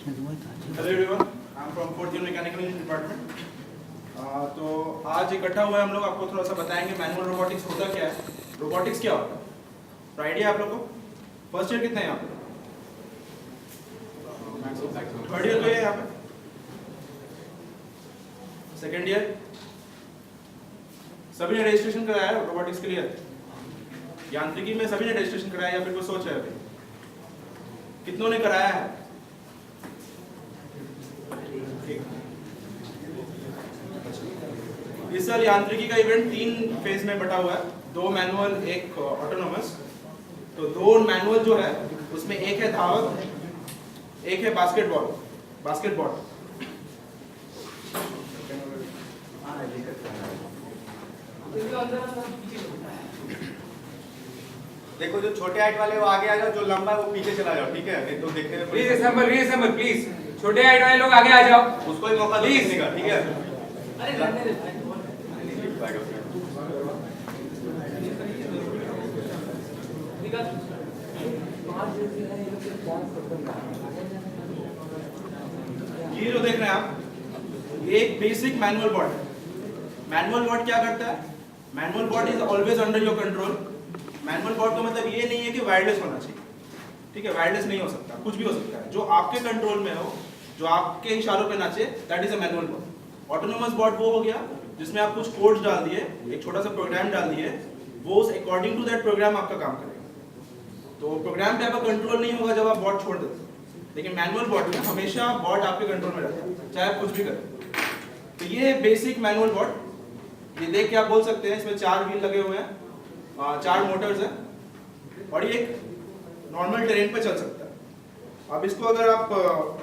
Hello everyone, I am from fourth year mechanical engineering department. तो आज इकट्ठा हुए हम लोग आपको थोड़ा सा बताएंगे मैनुअल रोबोटिक्स होता क्या है, रोबोटिक्स क्या होता है। तो आइडिया आप लोग को फर्स्ट ईयर कितने हैं यहाँ पे? थर्ड ईयर तो है यहाँ पे, सेकेंड ईयर सभी ने रजिस्ट्रेशन कराया है रोबोटिक्स के लिए? यांत्रिकी में सभी ने रजिस्ट्रेशन कराया या फिर कोई सोच है अभी? कितनों ने कराया है? इस साल यांत्रिकी का इवेंट 3 फेज में बटा हुआ है, 2 मैनुअल, 1 ऑटोनोमस। तो 2 मैनुअल जो है उसमें एक है धावक, एक है बास्केटबॉल। देखो, जो छोटे हाइट वाले वो आगे आ जाओ, जो लंबा है वो पीछे चला जाओ, ठीक है? तो देखने में प्लीज असेंबल प्लीज, छोटे हाइट वाले लोग आगे आ जाओ, उसको ही मौका दो देखने का, ठीक है? अरे रहने दे। ये जो देख रहे हैं आप, ये एक बेसिक मैनुअल बॉट है। मैनुअल बॉट क्या करता है? Manual bot is always under your control. Manual bot का मतलब ये नहीं है कि वायरलेस होना चाहिए, ठीक है? वायरलेस नहीं हो सकता, कुछ भी हो सकता है जो आपके कंट्रोल में हो, जो आपके इशारों पे नाचे, that is a manual bot. Autonomous bot वो हो गया जिसमें आप कुछ कोड्स डाल दिए, एक छोटा सा प्रोग्राम डाल दिए, वो अकॉर्डिंग टू दैट प्रोग्राम आपका काम करेगा। तो प्रोग्राम पे आपका कंट्रोल नहीं होगा जब आप बॉट छोड़ देते, लेकिन मैनुअल बॉट में हमेशा बॉट आपके कंट्रोल में रहता है, चाहे आप कुछ भी करें। तो ये बेसिक मैनुअल बॉट, ये देख के आप बोल सकते हैं इसमें 4 व्हील लगे हुए हैं, 4 मोटर्स हैं, और ये एक नॉर्मल टेरेन पे चल सकता है। अब इसको अगर आप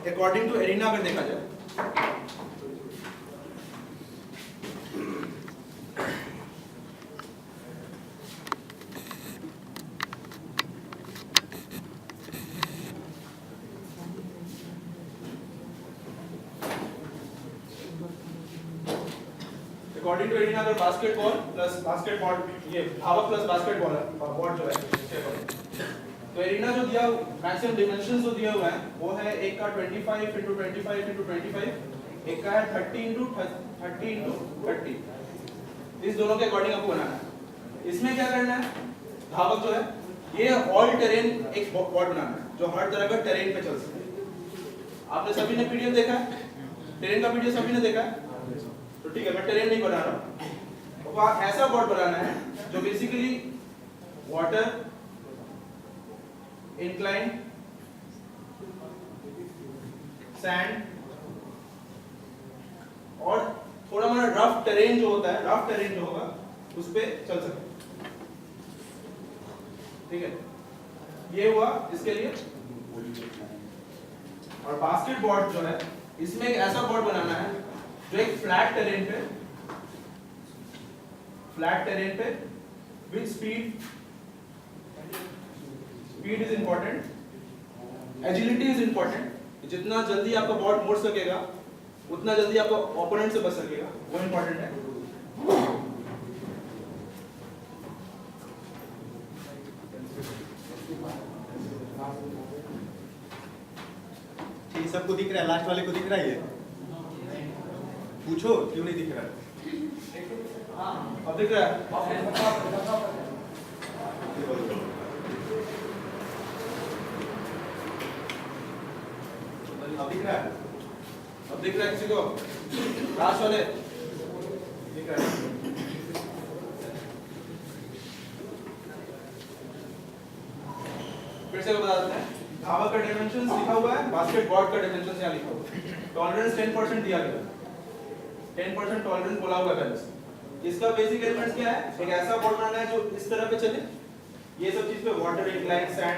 अकॉर्डिंग टू एरिना अगर देखा जाए, अकॉर्डिंग टू एरिना अगर बास्केटबॉल प्लस बास्केटबॉल, ये धावक प्लस बास्केटबॉल है बॉट जो है, तो एरिना जो दिया मैक्सिमम डिमेंशंस जो दिए हुए हैं वो है एक का 25 × 25 × 25, एक का है 30 × 30 × 30। इस दोनों के अकॉर्डिंग आपको बनाना है। इसमें क्या करना है, धावक जो है ये ऑल टेरेन एक बॉट बनाना है जो हर तरह का टेरेन पे चल सके। आपने सभी ने पीडीएफ देखा है, टेरेन का पीडीएफ सभी ने देखा है, तो ठीक है, मैं टेरेन नहीं बना रहा हूं। तो आप ऐसा बॉट बनाना है जो बेसिकली वाटर, इंक्लाइन, सैंड और थोड़ा मोड़ा रफ टेरेन जो होता है, रफ टेरेन जो होगा उस पे चल सकते, ठीक है? ये हुआ इसके लिए। और बास्केटबॉल जो है, इसमें एक ऐसा बॉट बनाना है जो एक फ्लैट टेरेन पे with speed is important, agility is important. जितना जल्दी आपका बॉट मोड़ सकेगा उतना जल्दी आपका ओपोनेंट से बच सकेगा, वो इंपॉर्टेंट है। ठीक, सबको दिख रहा है? लास्ट वाले को दिख रहा है? ये पूछो क्यों नहीं दिख रहा है? अब दिख रहा है? अब दिख रहा है? अब दिख रहा है किसी को? लास्ट वाले दिख रहा है? फिर से बता देते हैं, धावक का डायमेंशंस लिखा हुआ है, बास्केटबॉल का डायमेंशंस यहाँ लिखा हुआ है। टॉलरेंस 10% दिया गया है, 10% टॉलरेंस बोला हुआ है पहले से। इसका बेसिक एलिमेंट्स क्या है? एक ऐसा बॉल बनाना है जो इस तरह पे चले, ये सब चीज पे water, incline, sand,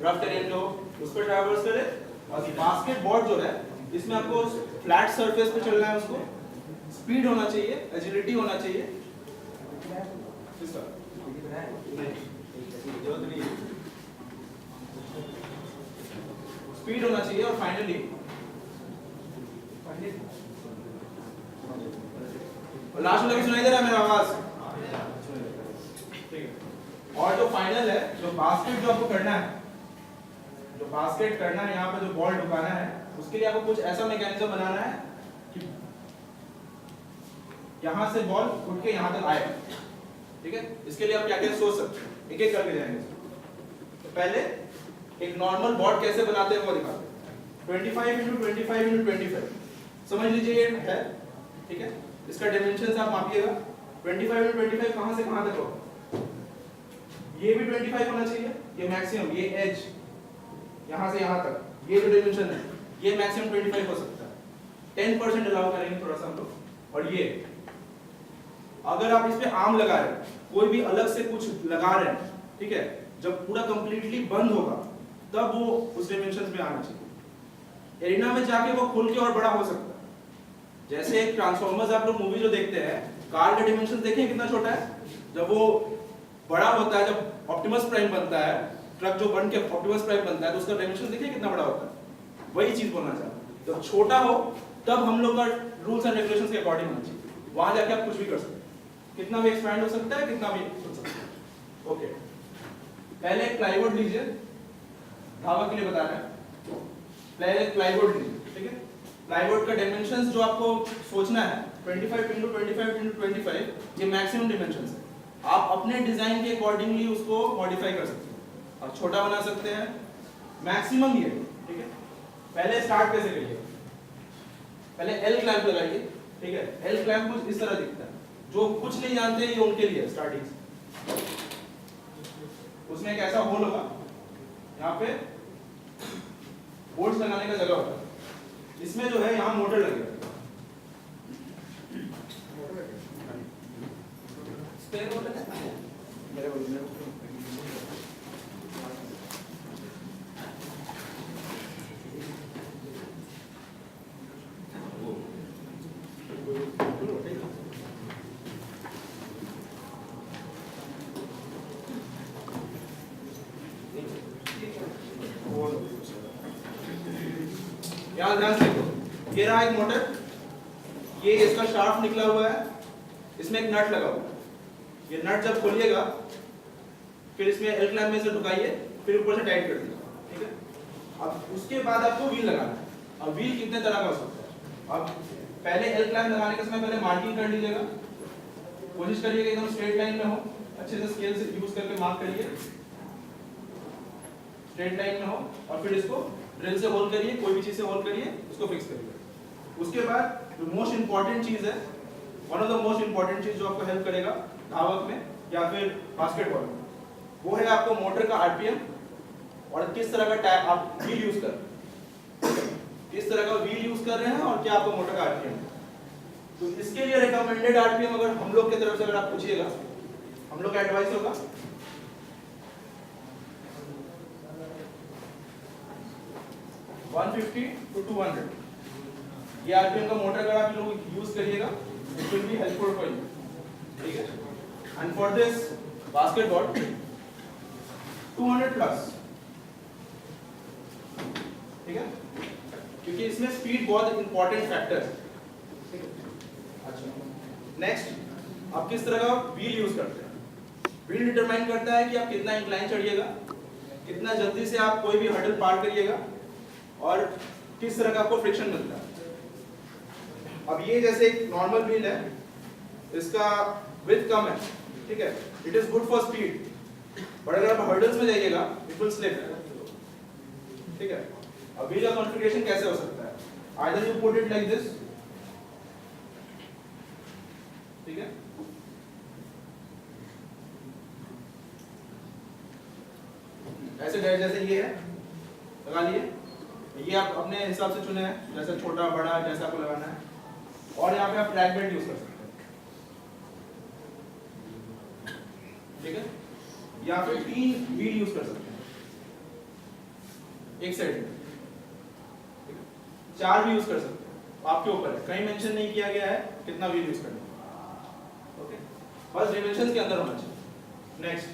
rough terrain जो उस पर ट्रैवर्स करे। और बास्केटबॉल जो है इसमें आपको फ्लैट सरफेस पे चलना है, उसको स्पीड होना चाहिए, एजिलिटी होना चाहिए, स्पीड होना चाहिए, और फाइनली लास्ट में सुनाई दे रहा है मेरा आवाज? ठीक है। और जो फाइनल है, जो बास्केट जो आपको करना है, जो जो बास्केट करना है, यहाँ पे जो बॉल ढुकाना है, उसके लिए आपको कुछ ऐसा मैकेनिज्म बनाना है कि यहाँ से बॉल उठ के यहाँ तक आए। ठीक है, इसके लिए आप क्या क्या सोच सकते हैं, एक एक करके जाएंगे। तो पहले एक नॉर्मल बॉर्ड कैसे बनाते हैं वो दिखाते हैं। 25 × 25 × 25 समझ लीजिए ये है। ठीक है, इसका डायमेंशन आप मापिएगा। 25 × 25 कहाँ से कहाँ तक होगा, ये भी 25 होना चाहिए, ये मैक्सिमम, ये एज यहाँ से यहाँ तक, ये जो डायमेंशन है ये मैक्सिमम 25 हो सकता है। 10% अलाउ करेंगे थोड़ा सा हम लोग। और ये अगर आप इस पे आर्म लगा रहे हैं, कोई भी अलग से कुछ लगा रहे हैं, ठीक है, जब पूरा कंप्लीटली बंद होगा तब वो उस डायमेंशन में आना चाहिए। एरिना में जाके वो खुल के और बड़ा हो सकता है। जैसे एक ट्रांसफॉर्मर्स आप लोग मूवी जो देखते हैं, कार का डायमेंशन देखें कितना छोटा है, जब वो बड़ा होता है, जब ऑप्टिमस प्राइम बनता है, ट्रक जो बन के ऑप्टिमस प्राइम बनता है, तो उसका डायमेंशन देखिए कितना बड़ा होता है। वही चीज बोलना चाहता हूं, जब छोटा हो तब हम लोग का रूल्स एंड रेगुलेशंस के अकॉर्डिंग होना चाहिए। वहां जाके आप कुछ भी कर सकते हैं, कितना भी एक्सपैंड हो सकता है, कितना भी हो सकता है। ओके, पहले एक प्लाईवुड लीजिए, धावा के लिए बता रहे हैं। पहले एक प्लाईवुड लीजिए, ठीक है। प्लाईवुड का डायमेंशंस जो आपको सोचना है 25 × 25 × 25, ये मैक्सिमम डायमेंशंस है। आप अपने डिजाइन के अकॉर्डिंगली उसको मॉडिफाई कर सकते हैं, आप छोटा बना सकते हैं, मैक्सिमम ये, ठीक है। पहले स्टार्ट कैसे करिए, पहले एल क्लैंप लगाइए, ठीक है। एल क्लैंप कुछ इस तरह दिखता है, जो कुछ नहीं जानते ये उनके लिए स्टार्टिंग। उसमें एक ऐसा होल होगा, यहाँ पे बोल्ट्स लगाने का जगह होगा, इसमें जो है यहाँ मोटर लगेगा। यहाँ ध्यान से देखो, ये रहा एक मोटर, ये इसका शाफ्ट निकला हुआ है, इसमें एक नट लगा हुआ है। ये नट जब खोलिएगा, फिर इसमें एल क्लैंप में से ढुकाइए, फिर ऊपर से टाइट कर दीजिए, ठीक है। अब उसके बाद आपको व्हील लगाना है। अब व्हील कितने तरह का हो सकता है। अब पहले एल क्लैंप लगाने के समय पहले मार्किंग कर लीजिएगा, कोशिश करिएगा एकदम स्ट्रेट लाइन में हो, अच्छे से स्केल से यूज करके मार्क करिए, स्ट्रेट लाइन में हो, और फिर इसको ड्रिल से होल करिए, कोई भी चीज से होल करिए, उसको फिक्स करिए। उसके बाद जो मोस्ट इंपॉर्टेंट चीज है, one of the most important चीज जो आपको हेल्प करेगा धावक में या फिर बास्केटबॉल में, वो है आपको मोटर का आरपीएम और किस तरह का टायर आप व्हील यूज कर रहे हैं, किस तरह का व्हील यूज कर रहे हैं और क्या आपका मोटर का आरपीएम है। तो इसके लिए रिकमेंडेड आरपीएम अगर हम लोग की तरफ से अगर आप पूछिएगा, हम लोग का एडवाइस होगा 150 to 200। ये आरपीएम का मोटर अगर आप लोग यूज करिएगा, it will be helpful for you, ठीक है। And for this basketball 200 plus, ठीक है, क्योंकि इसमें स्पीड बहुत इंपॉर्टेंट फैक्टर है, ठीक है। अच्छा, नेक्स्ट आप किस तरह का व्हील यूज करते हैं। व्हील डिटरमाइन करता है कि आप कितना इंक्लाइन चढ़िएगा, कितना जल्दी से आप कोई भी हर्डल पार करिएगा, और किस तरह का आपको फ्रिक्शन मिलता है। अब ये जैसे एक नॉर्मल व्हील है, इसका विड्थ कम है, ठीक है, it is good for speed, but अगर आप हर्डल्स में जाइएगा इट विल स्लिप, ठीक है। अब व्हील का कॉन्फ़िगरेशन कैसे हो सकता है, either you put it like this, ठीक है, ऐसे जैसे ये है लगा लिए, ये आप अपने हिसाब से चुने हैं, जैसे छोटा बड़ा जैसा आपको लगाना है। और यहाँ पे आप ट्रैक बेल्ट यूज कर सकते हैं, ठीक है, या फिर 3 व्हील यूज कर सकते हैं एक साइड में, 4 भी यूज कर सकते हैं, आपके ऊपर है, कहीं मेंशन नहीं किया गया है कितना व्हील यूज करना है, ओके, बस डायमेंशंस के अंदर होना चाहिए। नेक्स्ट,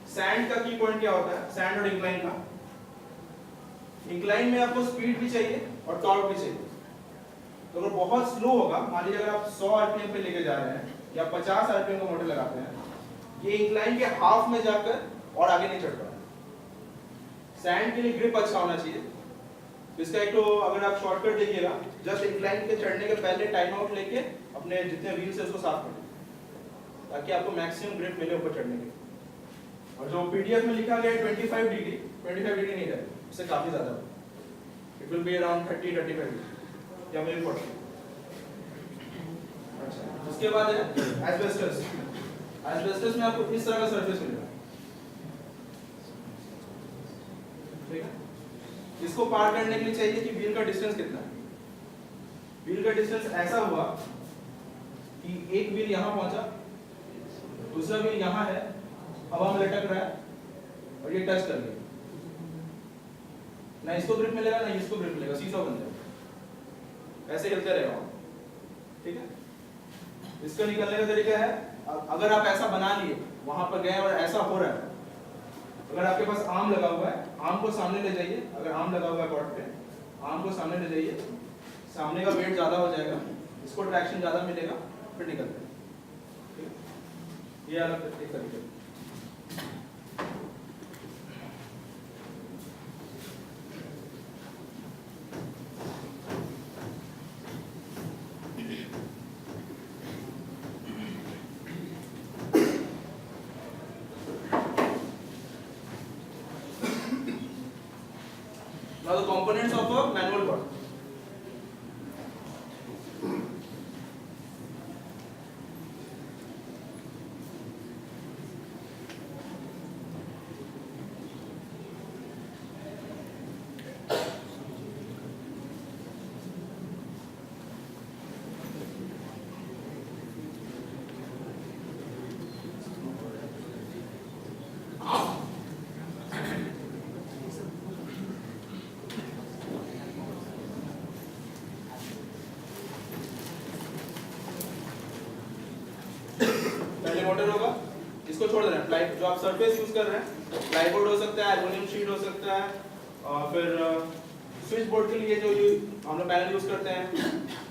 सैंड का की पॉइंट क्या होता है, सैंड और इंक्लाइन का। इंक्लाइन में आपको स्पीड भी चाहिए और टॉर्क भी चाहिए। तो अगर बहुत स्लो होगा, मान लीजिए अगर आप 100 आरपीएम पे लेके जा रहे हैं या 50 आरपीएम का मोटर लगाते हैं, ये इंक्लाइन के हाफ में जाकर और आगे नहीं चढ़ पाएगा। सैंड के लिए ग्रिप अच्छा होना चाहिए। इसका एक तो अगर आप शॉर्टकट देखिएगा, जस्ट इंक्लाइन के चढ़ने के पहले टाइम आउट लेके अपने जितने व्हील्स है उसको साफ कर दें ताकि आपको मैक्सिमम ग्रिप मिले ऊपर चढ़ने के। और जो पीडीएफ में लिखा गया है 25 डिग्री नहीं है, इससे काफी ज्यादा, it will be around 30-35 degree या मेरे 40। अच्छा, उसके बाद है एस्बेस्टस। एस्बेस्टस में आपको इस तरह का सरफेस मिलेगा, ठीक है। इसको पार करने के लिए चाहिए कि व्हील का डिस्टेंस कितना है। व्हील का डिस्टेंस ऐसा हुआ कि एक व्हील यहां पहुंचा, दूसरा व्हील यहां है, हवा में लटक रहा है और ये टच कर गया, ना इसको ग्रिप मिलेगा ना इसको ग्रिप मिलेगा, सीधा बन जाएगा, ऐसे हिलते रहेगा, ठीक है। इसका निकलने का तरीका है, अगर आप ऐसा बना लिए, वहां पर गए और ऐसा हो रहा है, अगर आपके पास आर्म लगा हुआ है, आर्म को सामने ले जाइए, अगर आर्म लगा हुआ है बॉर्ड पे, आर्म को सामने ले जाइए, सामने का वेट ज्यादा हो जाएगा, इसको ट्रैक्शन ज्यादा मिलेगा, फिर निकलते हैं, ये अलग एक तरीका है। Now the components of a manual board. Motor होगा, इसको छोड़ देना। प्लाई जो आप सरफेस यूज कर रहे हैं, प्लाईवुड हो सकता है, एल्युमिनियम शीट हो सकता है, और फिर स्विच बोर्ड के लिए जो हम लोग पैनल यूज करते हैं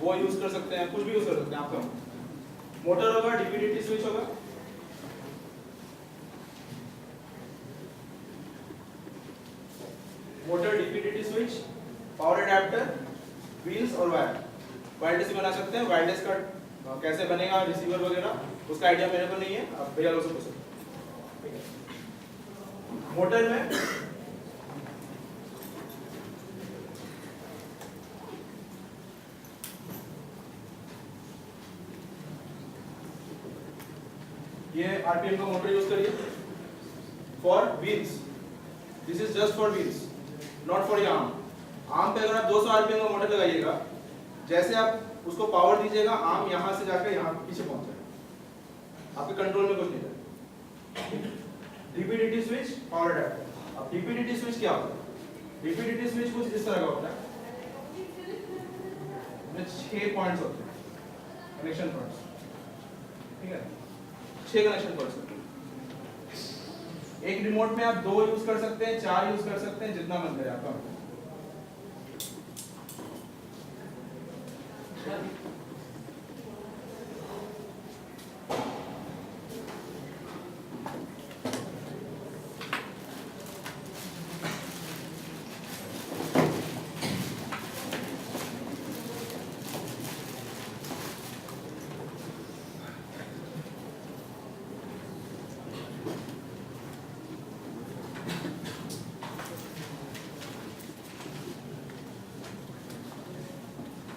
वो यूज कर सकते हैं, कुछ भी यूज कर सकते हैं आपका। मोटर होगा, डीपीडीटी स्विच होगा, motor, DPDT switch, power adapter, wheels और वायर। वायरलेस भी बना सकते हैं, वायरलेस का कैसे बनेगा, रिसीवर वगैरह, उसका आइडिया मेरे को नहीं है, आप भैया लोग से पूछ सकते हैं। मोटर में ये आरपीएम का मोटर यूज करिए for wheels, this is just for wheels, not for arm. Arm पे अगर आप 200 आरपीएम का मोटर लगाइएगा, जैसे आप उसको पावर दीजिएगा, आर्म यहां से जाकर यहां पीछे पहुंच जाएगा, आपके कंट्रोल में कुछ नहीं रहेगा। DPDT switch, power adapter. अब डीपीडीटी स्विच क्या होता है? डीपीडीटी स्विच कुछ इस तरह का होता है, इसमें 6 पॉइंट्स होते हैं, कनेक्शन पॉइंट्स, ठीक है, 6 कनेक्शन पॉइंट्स होते हैं। एक रिमोट में आप 2 यूज कर सकते हैं, 4 यूज कर सकते हैं, जितना मन करे आपका।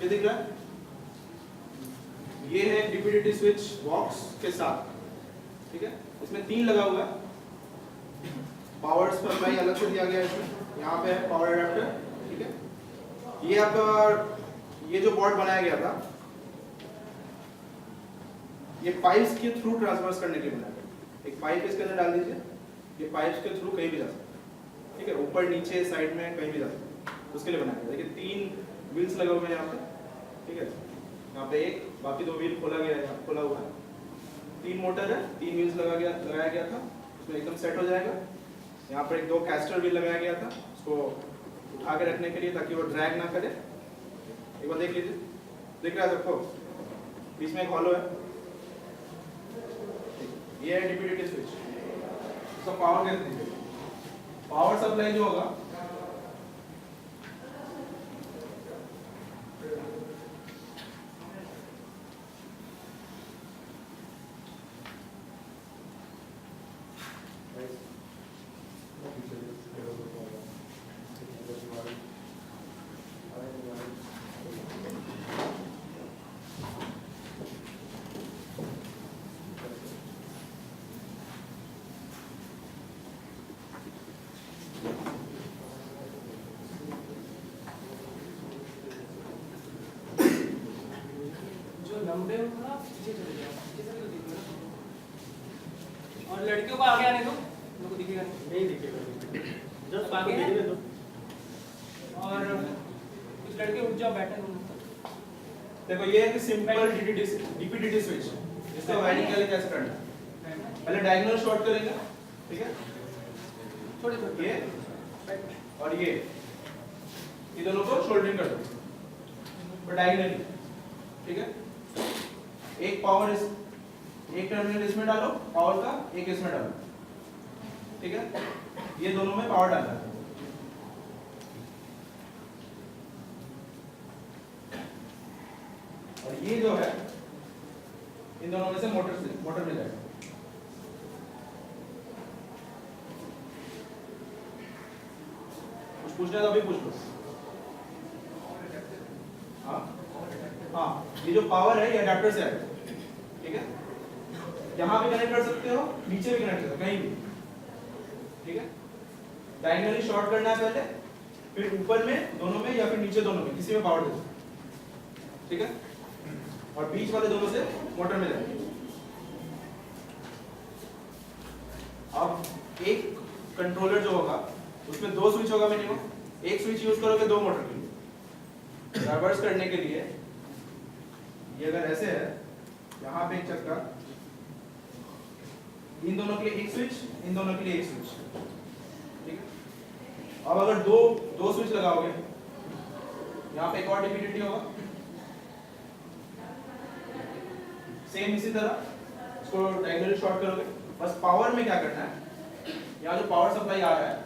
ये दिख रहा है, ये है डीपीडीटी स्विच बॉक्स के साथ, ठीक है। इसमें 3 लगा हुआ है, पावर सप्लाई अलग से दिया गया है इसमें, यहाँ पे है पावर अडेप्टर, ठीक है। ये आपका ये जो बोर्ड बनाया गया था, ये पाइप्स के थ्रू ट्रांसफर करने के लिए बनाया गया। एक पाइप इसके अंदर डाल दीजिए, ये पाइप्स के थ्रू कहीं भी जा सकता है, ठीक है, ऊपर नीचे साइड में कहीं भी जा सकता है, उसके लिए बनाया गया। देखिए 3 व्हील्स लगे हुए हैं यहाँ पे, ठीक है, यहाँ पे एक, बाकी 2 व्हील खोला गया है, खोला हुआ है। 3 मोटर है, 3 व्हील्स लगाया गया था, उसमें एकदम सेट हो जाएगा। यहाँ पर एक 2 कैस्टर व्हील लगाया गया था, उसको उठा के रखने के लिए ताकि वो ड्रैग ना करे। एक बार देख लीजिए, दिख रहा है सबको, बीच में एक हॉलो है, ये है डीपीडीटी स्विच। इसका पावर कैसे दीजिए? पावर सप्लाई जो होगा लंबे हो थोड़ा, पीछे चले जाओ, पीछे से तो दिखेगा ना। और लड़कियों को आगे आने दो, लोगों को दिखेगा नहीं दिखेगा, जस्ट आगे है दो। और कुछ लड़के उठ जाओ, बैठे हो। देखो ये है कि सिंपल डीपीडीटी स्विच, इसका वायरिंग कैसे करना है। पहले डायगोनल शॉर्ट करेंगे, ठीक है, थोड़े थोड़े ये और ये दोनों को शोल्डरिंग कर दो डायगोनली, ठीक है। एक पावर एक टर्मिनल इसमें डालो, पावर का एक इसमें डालो, ठीक है। ये दोनों में पावर डालना है। और ये जो है इन दोनों में से मोटर में जाएगा। कुछ पूछना है तो अभी पूछ लो। हाँ, ये जो पावर है ये अडेप्टर से आएगा, ठीक है। यहाँ भी कनेक्ट कर सकते हो, नीचे भी कनेक्ट कर सकते हो, कहीं भी, ठीक है। डायगोनली शॉर्ट करना है पहले, फिर ऊपर में दोनों में या फिर नीचे दोनों में, किसी में पावर दे दो, ठीक है। और बीच वाले दोनों से मोटर में जाएंगे। अब एक कंट्रोलर जो होगा उसमें दो स्विच होगा मिनिमम, एक स्विच यूज करोगे दो मोटर के लिए। रिवर्स करने के लिए ये अगर ऐसे है, यहाँ पे एक चक्का, इन दोनों के लिए एक स्विच, इन दोनों के लिए एक स्विच, ठीक है। अब अगर दो स्विच लगाओगे, यहाँ पे एक और डीपीडीटी होगा, सेम इसी तरह इसको डायगोनली शॉर्ट करोगे। बस पावर में क्या करना है, यहाँ जो पावर सप्लाई आ रहा है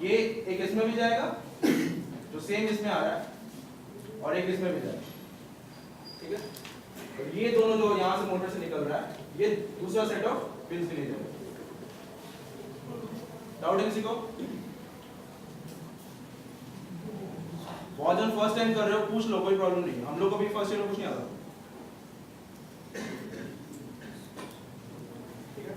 ये एक इसमें भी जाएगा जो सेम इसमें आ रहा है, और एक इसमें भी जाएगा, ठीक है। तो ये दोनों जो यहाँ से मोटर से निकल रहा है ये दूसरा सेट ऑफ पिंस के लिए जाएगा। डाउट है किसी को? बहुत जन फर्स्ट टाइम कर रहे हो, पूछ लो, कोई प्रॉब्लम नहीं है। हम लोग को भी फर्स्ट टाइम में कुछ नहीं आता, ठीक है।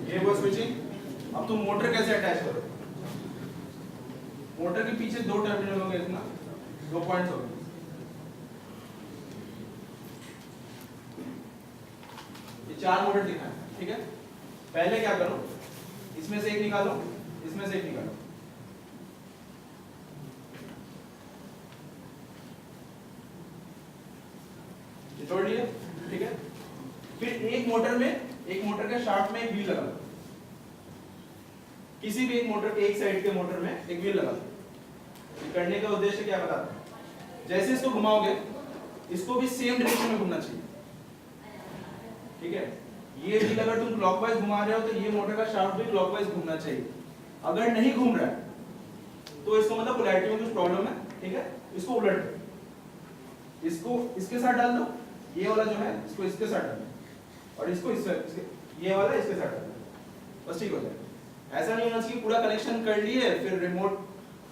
ये वो स्विचिंग। अब तुम मोटर कैसे अटैच करो? मोटर के पीछे दो टर्मिनल होंगे, इतना दो पॉइंट्स होंगे, ये चार मोटर दिखा है, ठीक है। पहले क्या करो, इसमें से एक निकालो, इसमें से एक निकालो, ये जोड़ लिया, ठीक है। फिर एक मोटर के शाफ्ट में एक व्हील लगा दो, किसी भी एक साइड के मोटर में एक व्हील लगा दो। करने का उद्देश्य क्या बताता है, जैसे इसको घुमाओगे इसको भी सेम डायरेक्शन में घूमना चाहिए, ठीक है। ये व्हील अगर तुम क्लॉकवाइज घुमा रहे हो तो ये मोटर का शाफ्ट भी क्लॉकवाइज घूमना चाहिए। अगर नहीं घूम रहा है तो इसको मतलब पोलैरिटी में कुछ प्रॉब्लम है, ठीक है। इसको उलट दो, इसको इसके साथ डाल दो, ये वाला जो है इसको इसके साथ डाल दो, और इसको ये वाला इसके साथ डाल दो, बस ठीक हो जाएगा। ऐसा नहीं होना चाहिए पूरा कनेक्शन कर लिए फिर रिमोट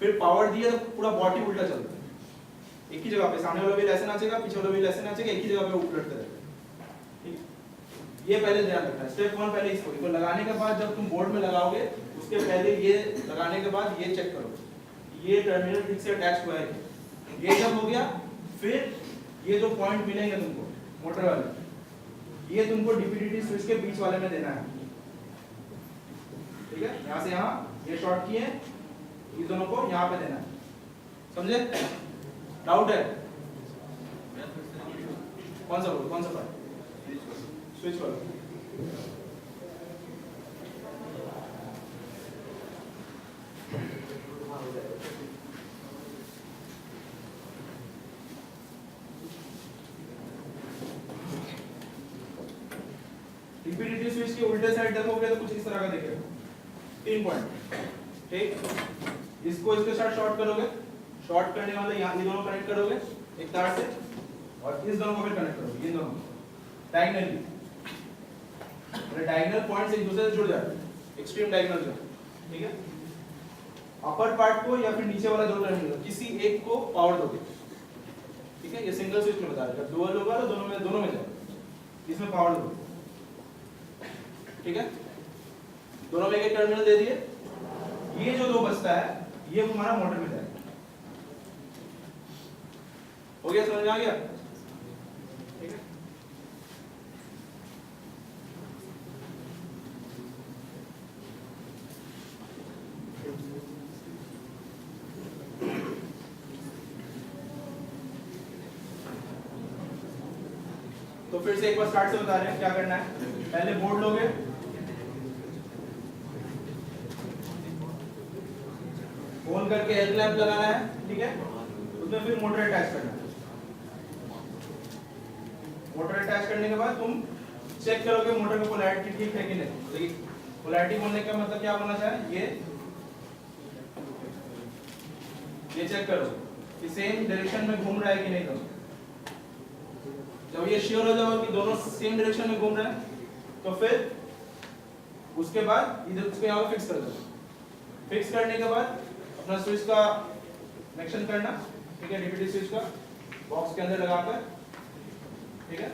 फिर पावर दिए तो पूरा बॉडी उल्टा चलता है। एक ही जगह पे सामने वाला व्हील ऐसे नाचेगा, पीछे वाला व्हील ऐसे नाचेगा, एक ही जगह पे उलटते रहेगा, ठीक। ये पहले ध्यान रखना है। स्टेप 1 पहले इसको लगाने के बाद जब तुम बोर्ड में लगाओगे उसके पहले ये लगाने के बाद ये चेक करो ये टर्मिनल ठीक से अटैच हुआ है। ये जब हो गया फिर ये जो पॉइंट मिलेंगे तुमको मोटर वाले, ये तुमको डीपीडीटी स्विच के बीच वाले में देना है, ठीक है। यहाँ से यहाँ ये शॉर्ट किए, ये दोनों को यहाँ पे देना है, समझे? डाउट है? कौन सा पार्ट? स्विच वाला। डीपीडीटी स्विच के उल्टे साइड देखोगे तो कुछ इस तरह का दिखेगा, 3 पॉइंट, ठीक। इसको इसके साथ शॉर्ट करोगे, शॉर्ट करने वाले यहाँ ये दोनों कनेक्ट करोगे एक तार से, और इस दोनों को फिर कनेक्ट करोगे, ये दोनों डायगोनली, मतलब डायगोनल पॉइंट्स एक दूसरे से जुड़ जाते हैं, एक्सट्रीम डायगोनल जो, ठीक है। अपर पार्ट को या फिर नीचे वाला जो टर्मिनल किसी एक को पावर दोगे, ठीक है। ये सिंगल स्विच में बता रहा है, जब डुअल होगा तो दोनों में जाए, इसमें पावर दोगे, ठीक है। दोनों में एक टर्मिनल दे दिए, ये जो दो बचता है ये हमारा मोटर में जाएगा। हो गया, समझ में आ गया? ठीक है। तो फिर से एक बार स्टार्ट से बता रहे हैं क्या करना है। पहले बोर्ड लोगे, ऑन करके हेड लैंप लगाना है, ठीक है। उसमें फिर मोटर अटैच करना है। मोटर अटैच करने के बाद तुम चेक करोगे मोटर की पोलैरिटी ठीक है कि नहीं। देखिए पोलैरिटी बोलने का मतलब क्या होना चाहिए, ये चेक करो कि सेम डायरेक्शन में घूम रहा है कि नहीं दोनों। जब ये श्योर हो जाओ कि दोनों सेम डायरेक्शन में घूम रहे हैं तो फिर उसके बाद इधर उसको यहाँ फिक्स कर दो। फिक्स करने के बाद अपना स्विच का कनेक्शन करना, ठीक है, डीपीडी स्विच का बॉक्स के अंदर लगाकर, ठीक है।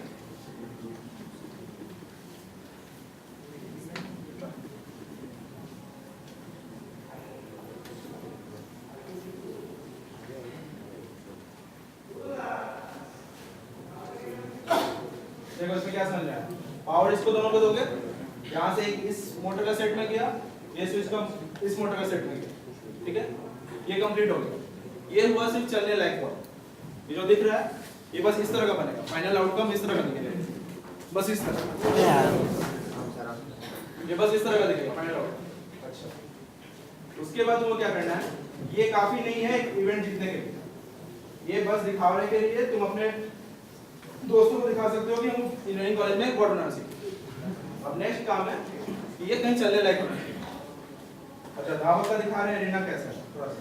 देखो इसमें क्या समझ आया, पावर इसको दोनों को दोगे, यहाँ से एक इस मोटर का सेट में किया, ये स्विच का इस मोटर का सेट में किया, ठीक है। ये कंप्लीट हो गया। ये हुआ सिर्फ चलने लायक हुआ। ये जो दिख रहा है ये बस इस तरह का बनेगा, फाइनल आउटकम इस तरह का दिखेगा, बस इस तरह, ये बस इस तरह का दिखेगा फाइनल आउटकम। अच्छा, उसके बाद तुमको क्या करना है, ये काफी नहीं है एक इवेंट जीतने के लिए, ये बस दिखाने के लिए तुम अपने दोस्तों को दिखा सकते हो कि हम इंजीनियरिंग कॉलेज में बोर्ड बनाना सीखे। अब नेक्स्ट काम है कि ये कहीं चलने लायक होना चाहिए। अच्छा, धावक का दिखा रहे हैं, रीना कैसा है थोड़ा सा।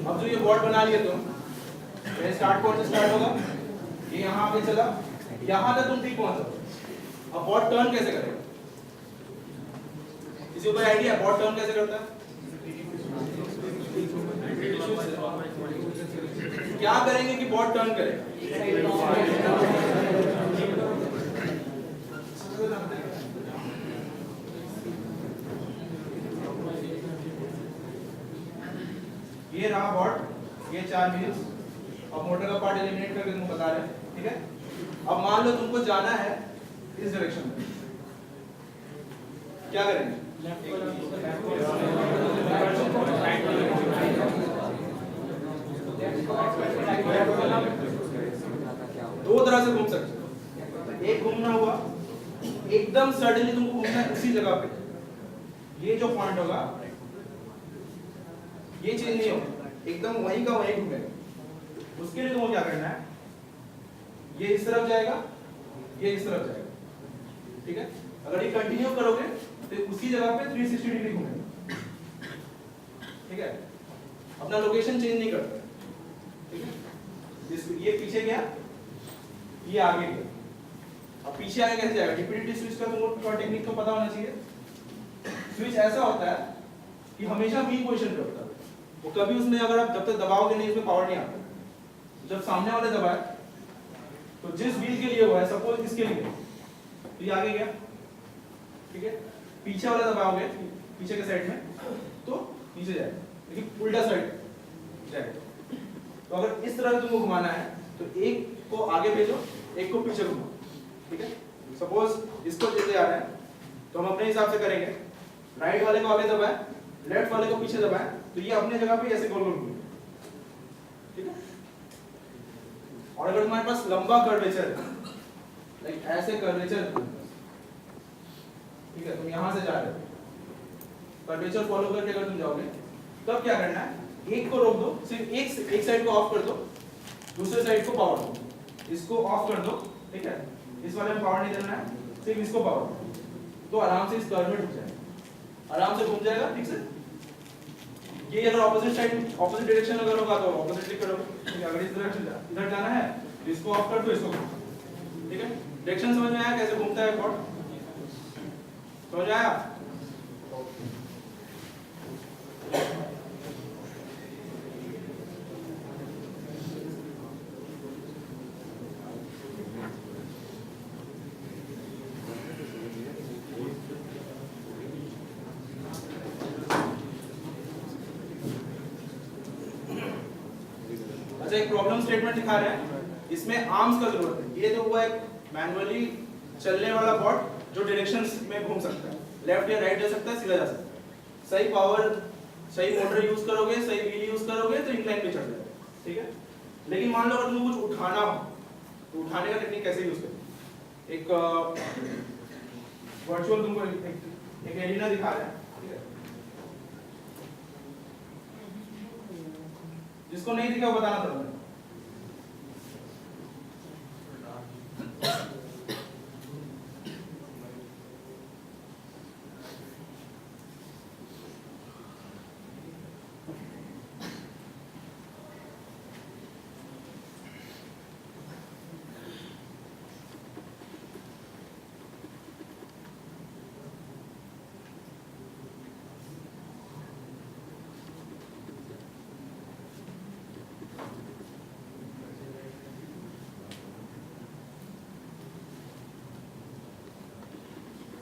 अब जो ये बोर्ड बना लिए तुम, ये स्टार्ट पॉइंट से स्टार्ट होगा, ये यहाँ आगे चला, यहाँ तक तुम ठीक पहुंचो। अब बोर्ड टर्न कैसे करेगा, किसी को कोई आइडिया बोर्ड टर्न कैसे करता है? क्या करेंगे कि बोर्ड टर्न करे? ये रहा बोर्ड, ये 4 व्हील्स। अब मोटर का पार्ट एलिमिनेट करके तुमको बता रहे हैं, ठीक है। अब मान लो तुमको जाना है इस डायरेक्शन में, क्या करेंगे? दो तरह से घूम सकते हो। एक घूमना हुआ एकदम सडनली तुमको घूमना है उसी जगह पे, ये जो पॉइंट होगा ये चेंज नहीं होगा, एकदम वहीं का वहीं घूमेगा। उसके लिए तुमको क्या करना है, ये इस तरफ जाएगा, ये इस तरफ जाएगा, ठीक है। अगर ये कंटिन्यू करोगे तो उसी जगह पे 360 डिग्री घूमेगा, ठीक है। अपना लोकेशन चेंज नहीं करता, ठीक है। ये पीछे गया, ये आगे गया। अब पीछे आगे कैसे जाएगा? डीपीडी स्विच का तुमको थोड़ा टेक्निक तो पता होना चाहिए। स्विच ऐसा होता है कि हमेशा बी पोजीशन पे होता है, वो कभी उसमें अगर आप जब तक दबाओगे नहीं उसमें पावर नहीं आता। जब सामने वाले दबाए तो जिस व्हील के लिए हुआ है, सपोज इसके लिए, तो ये आगे गया, ठीक है। पीछे वाला दबाओगे पीछे के साइड में तो नीचे जाएगा, लेकिन उल्टा साइड जाएगा। तो अगर इस तरह तुमको घुमाना है तो एक को आगे भेजो, एक को पीछे घुमाओ, ठीक है। सपोज इसको जैसे आ रहा है तो हम अपने हिसाब से करेंगे, राइट वाले को आगे दबाएं, लेफ्ट वाले को पीछे दबाएं, तो ये अपने जगह पे ऐसे गोल गोल घूमेगा, ठीक है। और अगर तुम्हारे पास लंबा कर्वेचर है लाइक ऐसे कर्वेचर, ठीक है, तुम यहां से जा रहे हो, कर्वेचर फॉलो करके अगर तुम जाओगे तब क्या करना है, एक को रोक दो, सिर्फ एक साइड को ऑफ कर दो, दूसरे साइड को पावर दो, इसको ऑफ कर दो, ठीक है, इस वाले में पावर नहीं देना है, सिर्फ इसको पावर दो, तो आराम से इस कर्व में ढुक जाएगा, आराम से घूम जाएगा, ठीक है। ये अगर ऑपोजिट साइड, ऑपोजिट डायरेक्शन अगर होगा तो ऑपोजिट करोगे, ठीक है, अगर इस डायरेक्शन इधर जाना है तो इसको ऑफ कर दो, इसको घुमा, ठीक है। डायरेक्शन समझ में आया कैसे घूमता है पॉट, समझ में आया? अच्छा, एक प्रॉब्लम स्टेटमेंट दिखा रहे हैं, इसमें आर्म्स का जरूरत है। ये जो हुआ एक मैनुअली चलने वाला बॉट जो डायरेक्शंस में घूम सकता है, लेफ्ट या राइट जा सकता है, सीधा जा सकता है। सही पावर, सही मोटर यूज करोगे, सही व्हील यूज करोगे तो इंक्लाइन पे चढ़ जाएगा, ठीक है। लेकिन मान लो अगर तुमको कुछ उठाना हो तो उठाने का टेक्निक कैसे यूज करें, एक वर्चुअल तुमको एक एरिना दिखा रहा है, ठीक है। जिसको नहीं दिखा वो बताना पड़ता है।